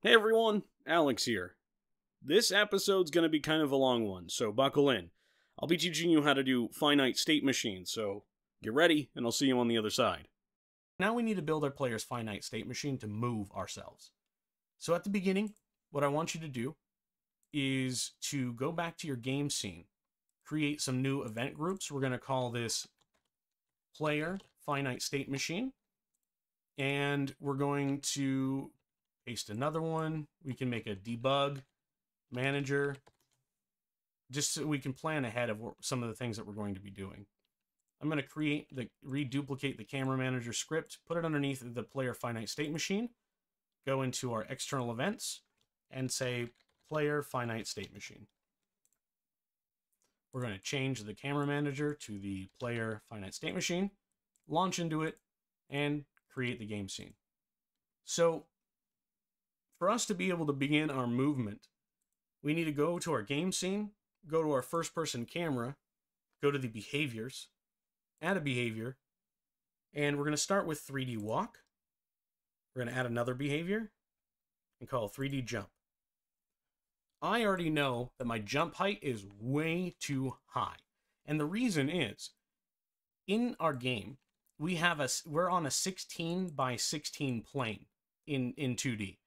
Hey everyone, Alex here. This episode's gonna be kind of a long one, so buckle in. I'll be teaching you how to do finite state machines, so get ready, and I'll see you on the other side. Now we need to build our player's finite state machine to move ourselves. So at the beginning, what I want you to do is to go back to your game scene, create some new event groups. We're gonna call this player finite state machine, and we're going to paste another one. We can make a debug manager, just so we can plan ahead of some of the things that we're going to be doing. I'm going to reduplicate the camera manager script, put it underneath the player finite state machine, go into our external events, and say player finite state machine. We're going to change the camera manager to the player finite state machine, launch into it, and create the game scene. So for us to be able to begin our movement, we need to go to our game scene, go to our first-person camera, go to the behaviors, add a behavior, and we're going to start with 3D walk. We're going to add another behavior and call 3D jump. I already know that my jump height is way too high. And the reason is, in our game, we're on a 16 by 16 plane in 2D.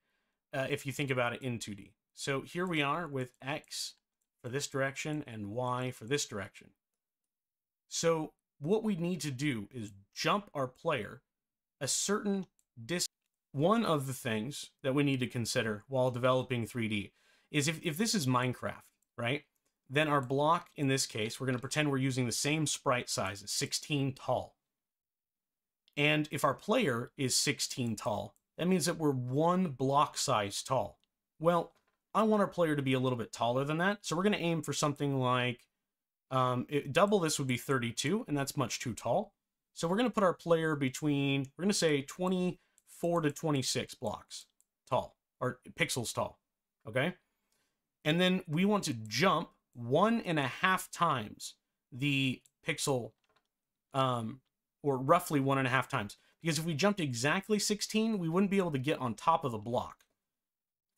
If you think about it in 2D. So here we are with X for this direction and Y for this direction. So what we need to do is jump our player a certain distance. One of the things that we need to consider while developing 3D is if this is Minecraft, right? Then our block, in this case, we're going to pretend we're using the same sprite size, 16 tall. And if our player is 16 tall, that means that we're one block size tall. Well, I want our player to be a little bit taller than that, so we're going to aim for something like, double this would be 32, and that's much too tall. So we're going to put our player between, we're going to say 24 to 26 blocks tall, or pixels tall, okay? And then we want to jump 1.5 times the pixel, or roughly 1.5 times. Because if we jumped exactly 16, we wouldn't be able to get on top of the block.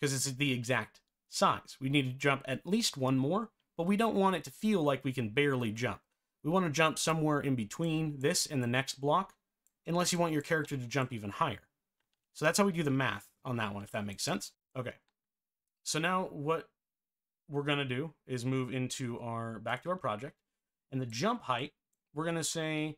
Because it's the exact size. We need to jump at least one more, but we don't want it to feel like we can barely jump. We want to jump somewhere in between this and the next block, unless you want your character to jump even higher. So that's how we do the math on that one, if that makes sense. Okay. So now what we're going to do is move into back to our project. And the jump height, we're going to say,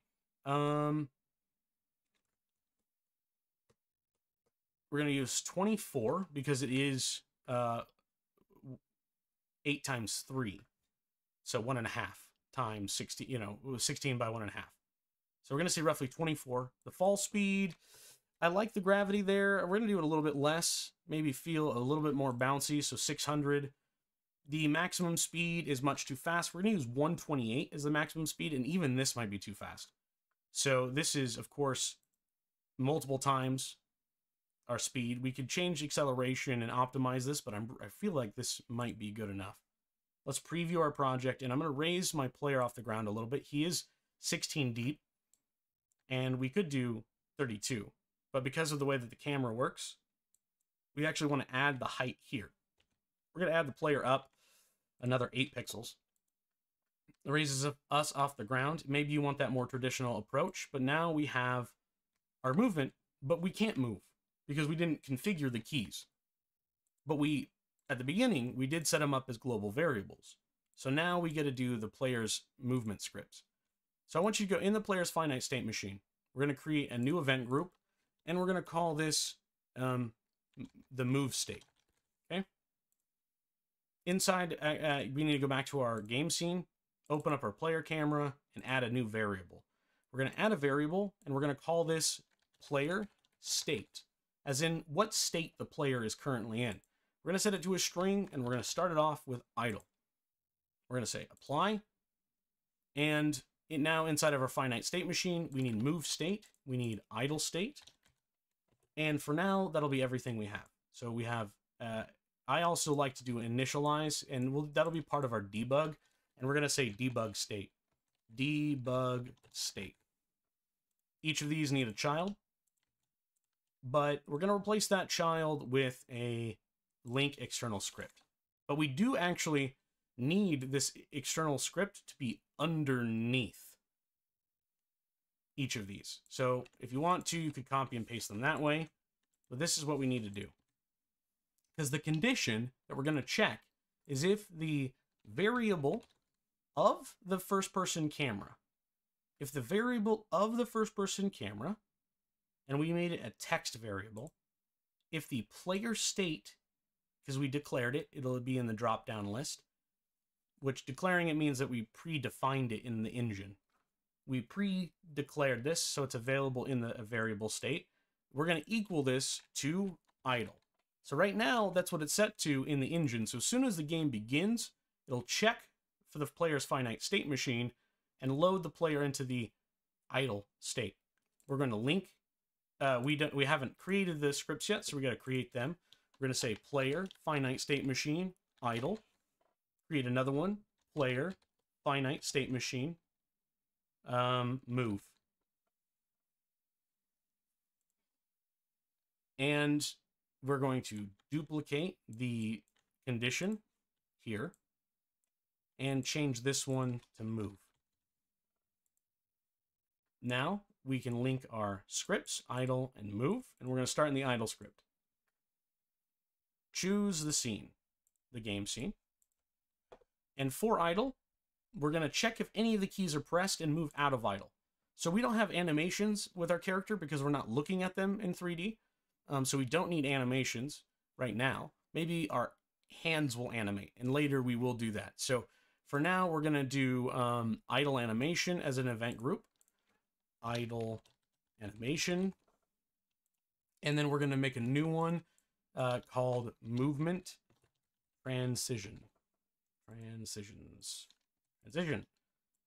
we're going to use 24 because it is 8 times 3. So 1.5 times 16, 16 by 1.5. So we're going to say roughly 24. The fall speed, I like the gravity there. We're going to do it a little bit less, maybe feel a little bit more bouncy, so 600. The maximum speed is much too fast. We're going to use 128 as the maximum speed, and even this might be too fast. So this is, of course, multiple times our speed. We could change acceleration and optimize this, but I feel like this might be good enough. Let's preview our project, and I'm going to raise my player off the ground a little bit. He is 16 deep, and we could do 32. But because of the way that the camera works, we actually want to add the height here. We're going to add the player up another 8 pixels. It raises us off the ground. Maybe you want that more traditional approach, but now we have our movement, but we can't move because we didn't configure the keys. But at the beginning, we did set them up as global variables. So now we get to do the player's movement scripts. So I want you to go in the player's finite state machine. We're going to create a new event group, and we're going to call this the move state. Okay. Inside, we need to go back to our game scene, open up our player camera, and add a new variable. We're going to add a variable, and we're going to call this player state, as in what state the player is currently in. We're going to set it to a string, and we're going to start it off with idle. We're going to say apply, and now inside of our finite state machine, we need move state, we need idle state, and for now, that'll be everything we have. So we have, I also like to do initialize, and that'll be part of our debug, and we're going to say debug state. Debug state. Each of these need a child, but we're going to replace that child with a link external script. But we do actually need this external script to be underneath each of these. So if you want to, you could copy and paste them that way. But this is what we need to do. Because the condition that we're going to check is if the variable of the first-person camera, if the variable of the first-person camera, and we made it a text variable, if the player state, because we declared it, it'll be in the drop-down list, which declaring it means that we predefined it in the engine. We pre-declared this, so it's available in the variable state. We're going to equal this to idle. So right now, that's what it's set to in the engine. So as soon as the game begins, it'll check for the player's finite state machine and load the player into the idle state. We're going to link. We haven't created the scripts yet, so we got to create them. We're going to say player finite state machine idle. Create another one, player finite state machine move. And we're going to duplicate the condition here and change this one to move. Now we can link our scripts, idle and move, and we're going to start in the idle script. Choose the scene, the game scene. And for idle, we're going to check if any of the keys are pressed and move out of idle. So we don't have animations with our character because we're not looking at them in 3D. So we don't need animations right now. Maybe our hands will animate, and later we will do that. So for now, we're going to do idle animation as an event group. Idle animation. And then we're going to make a new one called movement transition. Transition.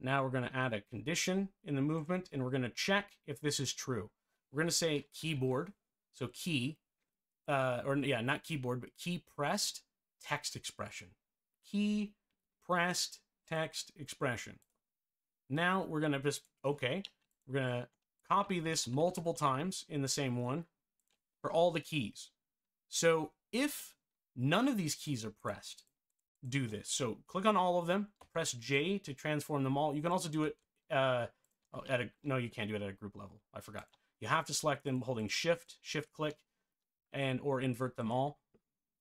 Now we're going to add a condition in the movement, and we're going to check if this is true. We're going to say keyboard. So key, not keyboard, but key pressed text expression. Key pressed text expression. Now we're going to just, okay, we're going to copy this multiple times in the same one for all the keys. So if none of these keys are pressed, do this. So click on all of them, press J to transform them all. You can also do it no, you can't do it at a group level. I forgot. You have to select them holding shift click, and or invert them all.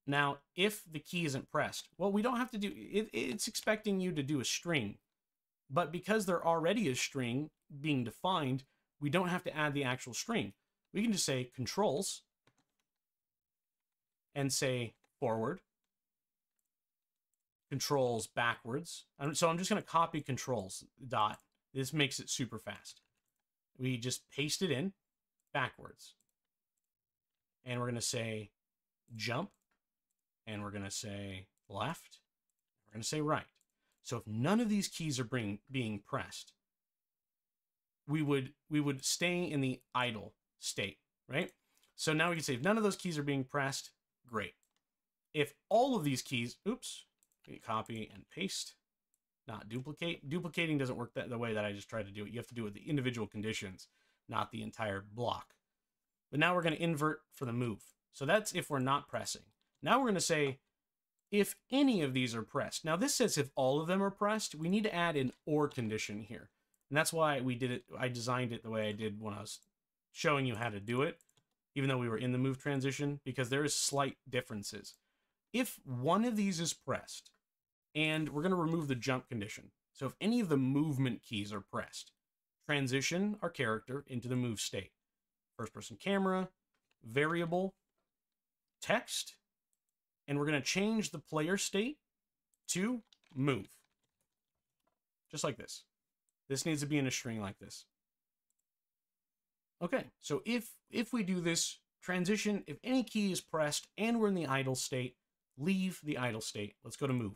Now, if the key isn't pressed, well, we don't have to do it. It's expecting you to do a string, but because there already is string being defined, we don't have to add the actual string. We can just say controls and say forward, controls backwards. So I'm just going to copy controls dot. This makes it super fast. We just paste it in backwards. And we're going to say jump. And we're going to say left. We're going to say right. So if none of these keys are being pressed, we would stay in the idle state, right? So now we can say if none of those keys are being pressed, great. If all of these keys, oops, copy and paste, not duplicate. Duplicating doesn't work the way that I just tried to do it. You have to do it with the individual conditions, not the entire block. But now we're going to invert for the move. So that's if we're not pressing. Now we're going to say if any of these are pressed. Now this says if all of them are pressed, we need to add an or condition here. And that's why we did it. I designed it the way I did when I was showing you how to do it, even though we were in the move transition, because there is slight differences. If one of these is pressed, and we're going to remove the jump condition. So if any of the movement keys are pressed, transition our character into the move state. First person camera, variable, text, and we're going to change the player state to move. Just like this. This needs to be in a string like this. Okay, so if we do this transition, if any key is pressed and we're in the idle state, leave the idle state. Let's go to move.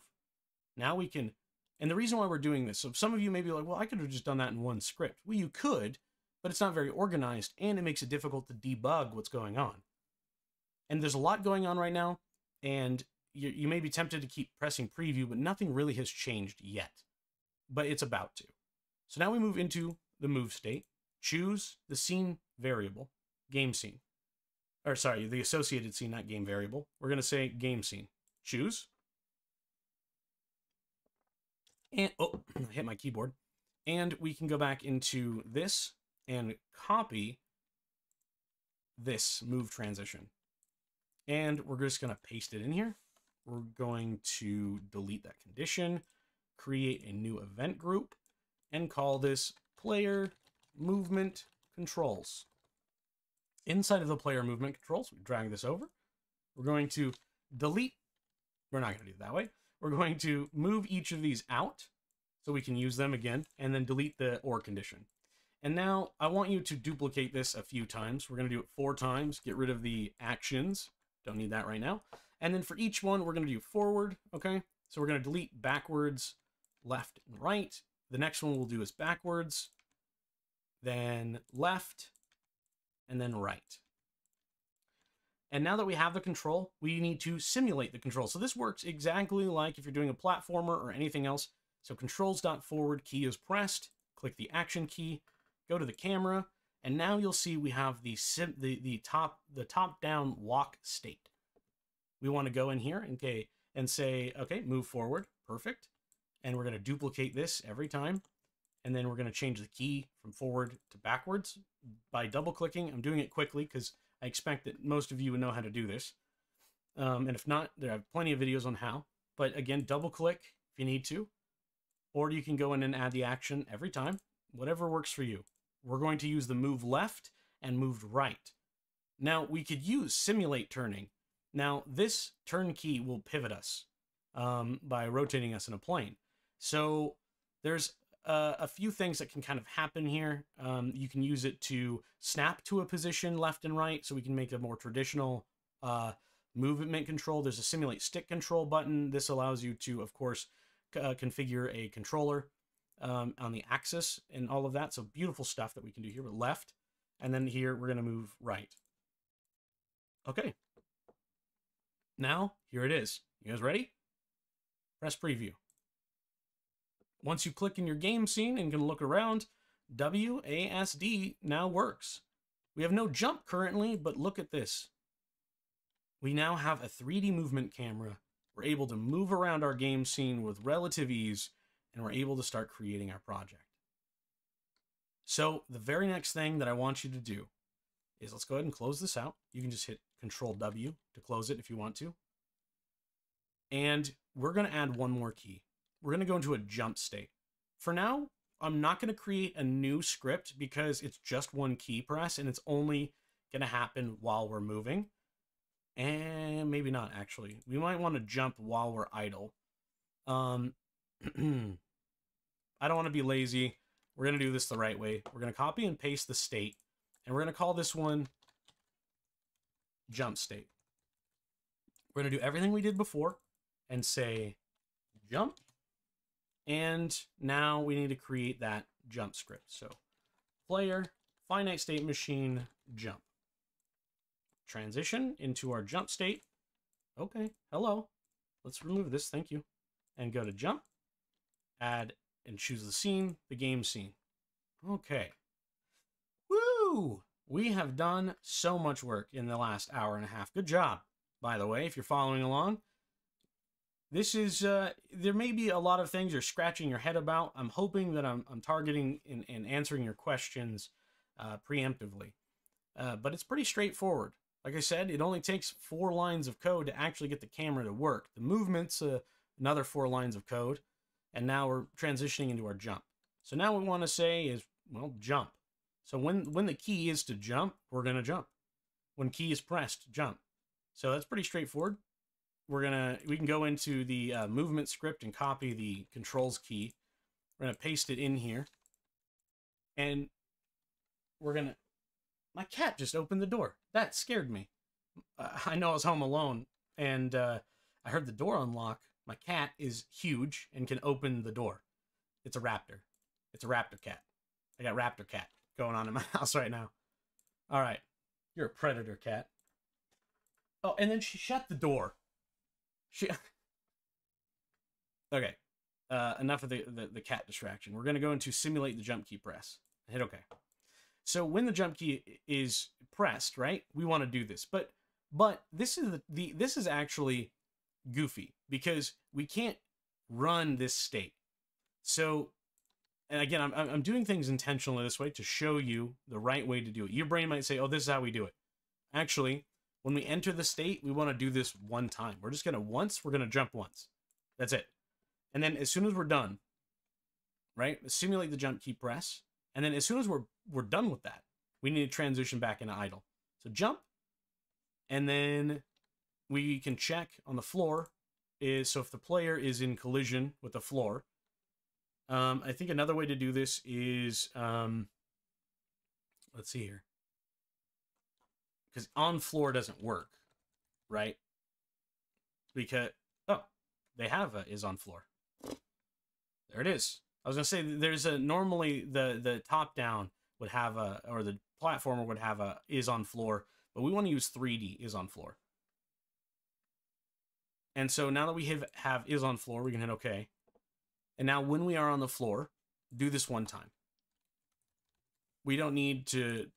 Now we can, and the reason why we're doing this, so some of you may be like, well, I could have just done that in one script. Well, you could, but it's not very organized, and it makes it difficult to debug what's going on. And there's a lot going on right now, and you may be tempted to keep pressing preview, but nothing really has changed yet. But it's about to. So now we move into the move state, choose the scene variable, game scene. or sorry, the associated scene, not game variable. We're going to say game scene. Choose. And, oh, I hit my keyboard. And we can go back into this and copy this move transition. And we're just going to paste it in here. We're going to delete that condition, create a new event group, and call this player movement controls. Inside of the player movement controls, we drag this over. We're going to delete. We're not going to do it that way. We're going to move each of these out so we can use them again, and then delete the or condition. And now I want you to duplicate this a few times. We're going to do it 4 times. Get rid of the actions. Don't need that right now. And then for each one, we're going to do forward, okay? So we're going to delete backwards, left, and right. The next one we'll do is backwards, then left, and then right. And now that we have the control, we need to simulate the control. So this works exactly like if you're doing a platformer or anything else. So controls.forward key is pressed, click the action key, go to the camera, and now you'll see we have the top-down walk state. We want to go in here and say, okay, move forward, perfect. And we're going to duplicate this every time. And then we're going to change the key from forward to backwards by double-clicking. I'm doing it quickly because I expect that most of you would know how to do this. And if not, there are plenty of videos on how. But again, double-click if you need to. Or you can go in and add the action every time, whatever works for you. We're going to use the move left and move right. Now, we could use simulate turning. Now, this turn key will pivot us by rotating us in a plane. So there's a few things that can kind of happen here. You can use it to snap to a position left and right, so we can make a more traditional movement control. There's a simulate stick control button. This allows you to, of course, configure a controller on the axis and all of that. So beautiful stuff that we can do here with left. And then here, we're going to move right. Okay. Now, here it is. You guys ready? Press preview. Once you click in your game scene and can look around, WASD now works. We have no jump currently, but look at this. We now have a 3D movement camera. We're able to move around our game scene with relative ease, and we're able to start creating our project. So the very next thing that I want you to do is let's go ahead and close this out. You can just hit Control W to close it if you want to. And we're going to add one more key. We're going to go into a jump state. For now, I'm not going to create a new script because it's just one key press and it's only going to happen while we're moving. And maybe not, actually. We might want to jump while we're idle. I don't want to be lazy. We're going to do this the right way. We're going to copy and paste the state. And we're going to call this one jump state. We're going to do everything we did before and say jump. And now we need to create that jump script. So player, finite state machine, jump. Transition into our jump state. Okay, hello. Let's remove this, thank you. And go to jump, add, and choose the scene, the game scene. Okay. Woo! We have done so much work in the last hour and a half. Good job, by the way, if you're following along. This is, there may be a lot of things you're scratching your head about. I'm hoping that I'm targeting and answering your questions preemptively. But it's pretty straightforward. Like I said, it only takes 4 lines of code to actually get the camera to work. The movement's another 4 lines of code. And now we're transitioning into our jump. So now what we want to say is, well, jump. So when the key is to jump, we're going to jump. When key is pressed, jump. So that's pretty straightforward. We can go into the movement script and copy the controls key. We're going to paste it in here. And we're going to... My cat just opened the door. That scared me. I know I was home alone, and I heard the door unlock. My cat is huge and can open the door. It's a raptor. It's a raptor cat. I got raptor cat going on in my house right now. All right. You're a predator cat. Oh, and then she shut the door. Okay. Enough of the cat distraction. We're going to go into simulate the jump key press. Hit OK. So when the jump key is pressed, right, we want to do this. But this is this is actually goofy because we can't run this state. So, and again, I'm doing things intentionally this way to show you the right way to do it. Your brain might say, oh, this is how we do it. Actually, when we enter the state, we want to do this one time. We're just going to we're going to jump once. That's it. And then as soon as we're done, right, simulate the jump key press. And then as soon as we're done with that, we need to transition back into idle. So jump, and then we can check on the floor so if the player is in collision with the floor. I think another way to do this is, let's see here. Because on floor doesn't work, right? Because, oh, they have a is on floor. There it is. I was going to say, there's normally the top down would have or the platformer would have a is on floor, but we want to use 3D is on floor. And so now that we have is on floor, we can hit OK. And now when we are on the floor, do this one time. We don't need to,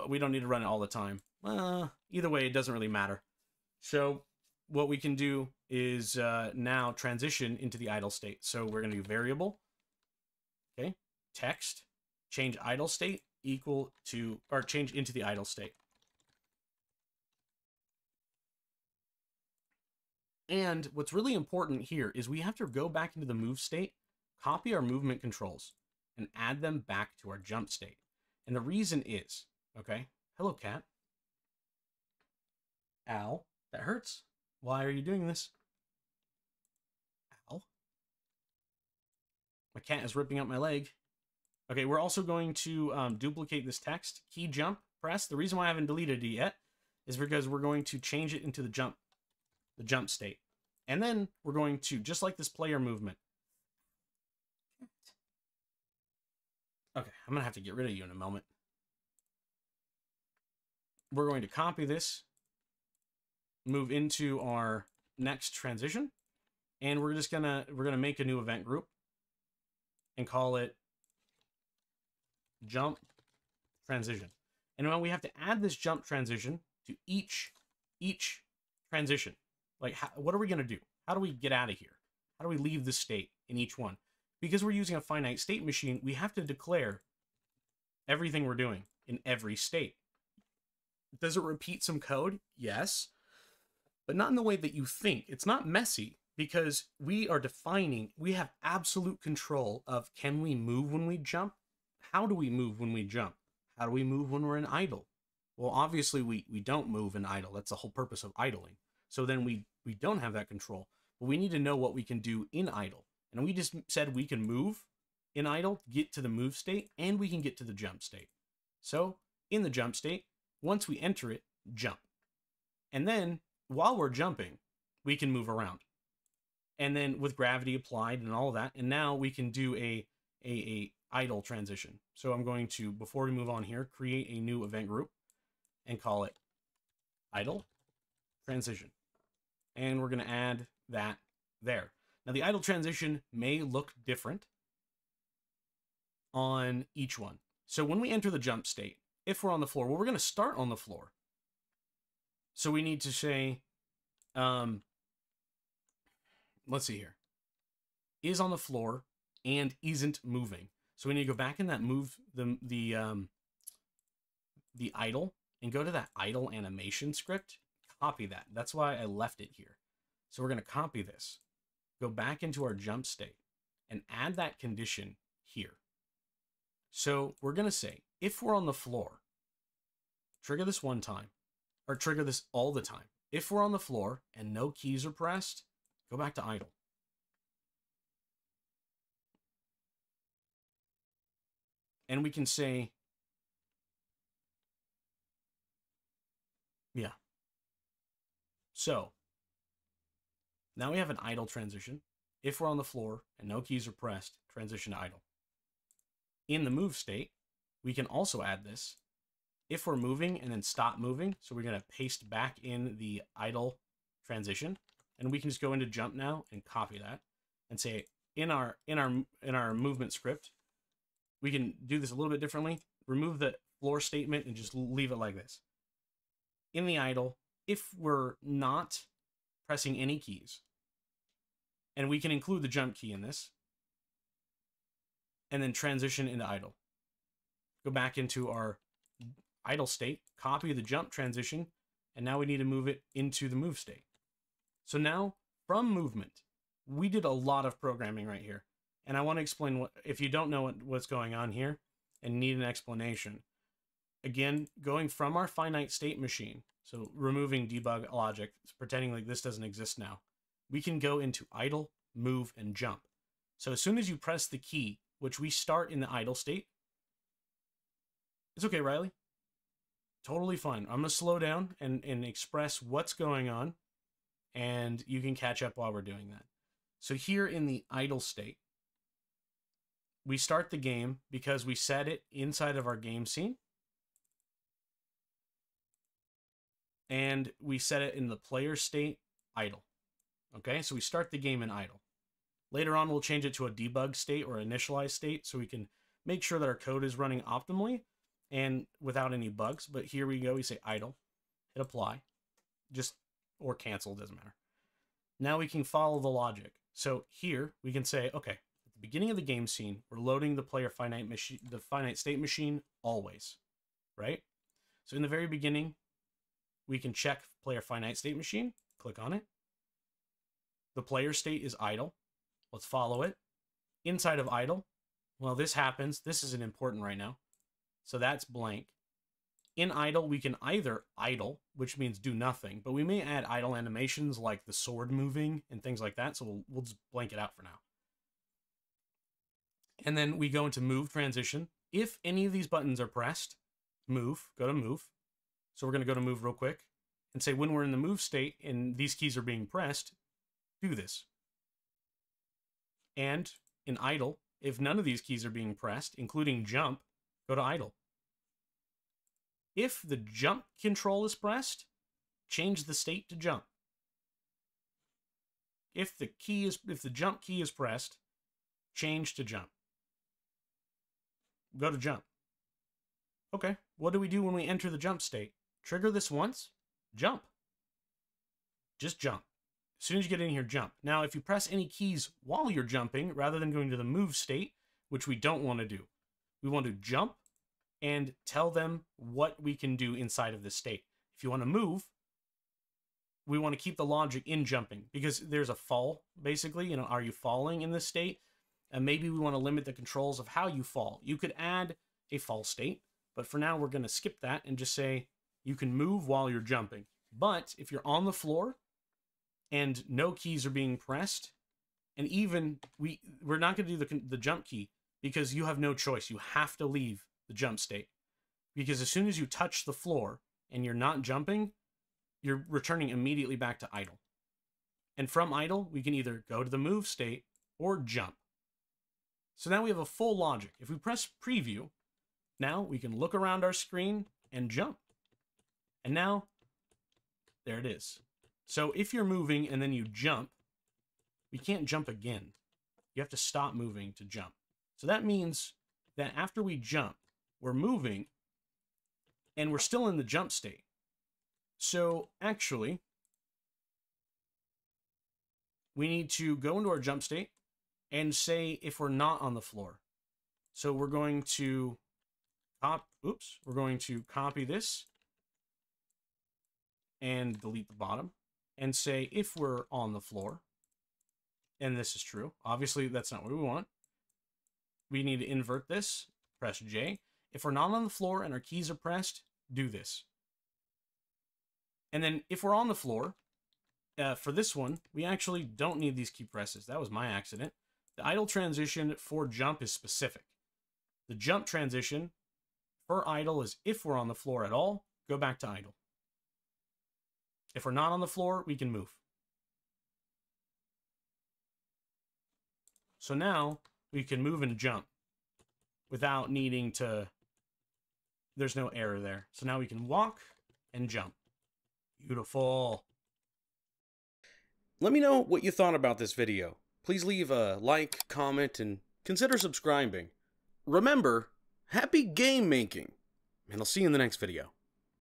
we don't need to run it all the time. Either way, it doesn't really matter. So what we can do is now transition into the idle state. So we're going to do variable, okay, text, change idle state equal to, or change into the idle state. And what's really important here is we have to go back into the move state, copy our movement controls, and add them back to our jump state. And the reason is, okay, hello cat. Ow, that hurts. Why are you doing this? Ow. My cat is ripping up my leg. Okay, we're also going to duplicate this text, key jump, press. The reason why I haven't deleted it yet is because we're going to change it into the jump state. And then we're going to, just like this player movement. Okay, I'm going to have to get rid of you in a moment. We're going to copy this, move into our next transition, and we're just gonna make a new event group and call it jump transition. And now we have to add this jump transition to each transition. Like, what are we gonna do? How do we get out of here? How do we leave the state in each one? Because we're using a finite state machine, we have to declare everything we're doing in every state. Does it repeat some code? Yes. But not in the way that you think. It's not messy because we are defining, we have absolute control of, can we move when we jump? How do we move when we jump? How do we move when we're in idle? Well, obviously we don't move in idle. That's the whole purpose of idling. So then we don't have that control, but we need to know what we can do in idle. And we just said we can move in idle, get to the move state, and we can get to the jump state. So in the jump state, once we enter it, jump. And then while we're jumping, we can move around. And then with gravity applied and all of that, and now we can do a idle transition. So I'm going to, before we move on here, create a new event group and call it idle transition. And we're going to add that there. Now the idle transition may look different on each one. So when we enter the jump state, if we're on the floor, well, we're going to start on the floor. So we need to say, let's see here, is on the floor and isn't moving. So we need to go back in that move, the idle, and go to that idle animation script, copy that. That's why I left it here. So we're going to copy this, go back into our jump state, and add that condition here. So we're going to say, if we're on the floor, trigger this one time, or trigger this all the time. If we're on the floor and no keys are pressed, go back to idle. And we can say, yeah. So now we have an idle transition. If we're on the floor and no keys are pressed, transition to idle. In the move state, we can also add this. If we're moving and then stop moving, so we're going to paste back in the idle transition, and we can just go into jump now and copy that and say in our movement script, we can do this a little bit differently. remove the floor statement and just leave it like this. In the idle, if we're not pressing any keys, and we can include the jump key in this, and then transition into idle. Go back into our idle state, copy the jump transition, and now we need to move it into the move state. So now, from movement, we did a lot of programming right here. And I want to explain what, if you don't know what's going on here and need an explanation. Again, going from our finite state machine, so removing debug logic, pretending like this doesn't exist now, we can go into idle, move, and jump. So as soon as you press the key, which we start in the idle state, it's okay, Riley. Totally fine. I'm going to slow down and express what's going on, and you can catch up while we're doing that. So here in the idle state, we start the game because we set it inside of our game scene. And we set it in the player state idle. Okay, so we start the game in idle. Later on, we'll change it to a debug state or initialized state so we can make sure that our code is running optimally and without any bugs. But here we go, we say idle, hit apply, or cancel, doesn't matter. Now we can follow the logic. So here we can say, okay, at the beginning of the game scene, we're loading the player finite machine, the finite state machine always, right? So in the very beginning, we can check player finite state machine, click on it. The player state is idle. Let's follow it. Inside of idle, well, this happens. This isn't important right now. So that's blank. In idle, we can either idle, which means do nothing, but we may add idle animations like the sword moving and things like that, so we'll just blank it out for now. And then we go into move transition. If any of these buttons are pressed, move, go to move. So we're going to go to move real quick and say when we're in the move state and these keys are being pressed, do this. And in idle, if none of these keys are being pressed, including jump, go to idle. If the jump control is pressed, change the state to jump. If the jump key is pressed, change to jump. Go to jump. Okay, what do we do when we enter the jump state? Trigger this once, jump. Just jump. As soon as you get in here, jump. Now, if you press any keys while you're jumping, rather than going to the move state, which we don't want to do, we want to jump and tell them what we can do inside of this state. If you want to move, we want to keep the logic in jumping because there's a fall, basically. Are you falling in this state? And maybe we want to limit the controls of how you fall. You could add a fall state, but for now, we're going to skip that and just say you can move while you're jumping. But if you're on the floor and no keys are being pressed, and even we're not going to do the jump key because you have no choice. You have to leave the jump state because as soon as you touch the floor and you're not jumping, you're returning immediately back to idle. And from idle, we can either go to the move state or jump. So now we have a full logic. If we press preview, now we can look around our screen and jump. And now, there it is. So if you're moving and then you jump, we can't jump again. You have to stop moving to jump. So that means that after we jump, we're moving and we're still in the jump state. So actually, we need to go into our jump state and say if we're not on the floor. So we're going to copy this and delete the bottom and say if we're on the floor, and this is true. Obviously, that's not what we want. We need to invert this, press J. If we're not on the floor and our keys are pressed, do this. And then if we're on the floor, for this one, we actually don't need these key presses. That was my accident. The idle transition for jump is specific. The jump transition for idle is if we're on the floor at all, go back to idle. If we're not on the floor, we can move. So now we can move and jump without needing to, there's no error there. So now we can walk and jump. Beautiful. Let me know what you thought about this video. Please leave a like, comment, and consider subscribing. Remember, happy game making, and I'll see you in the next video.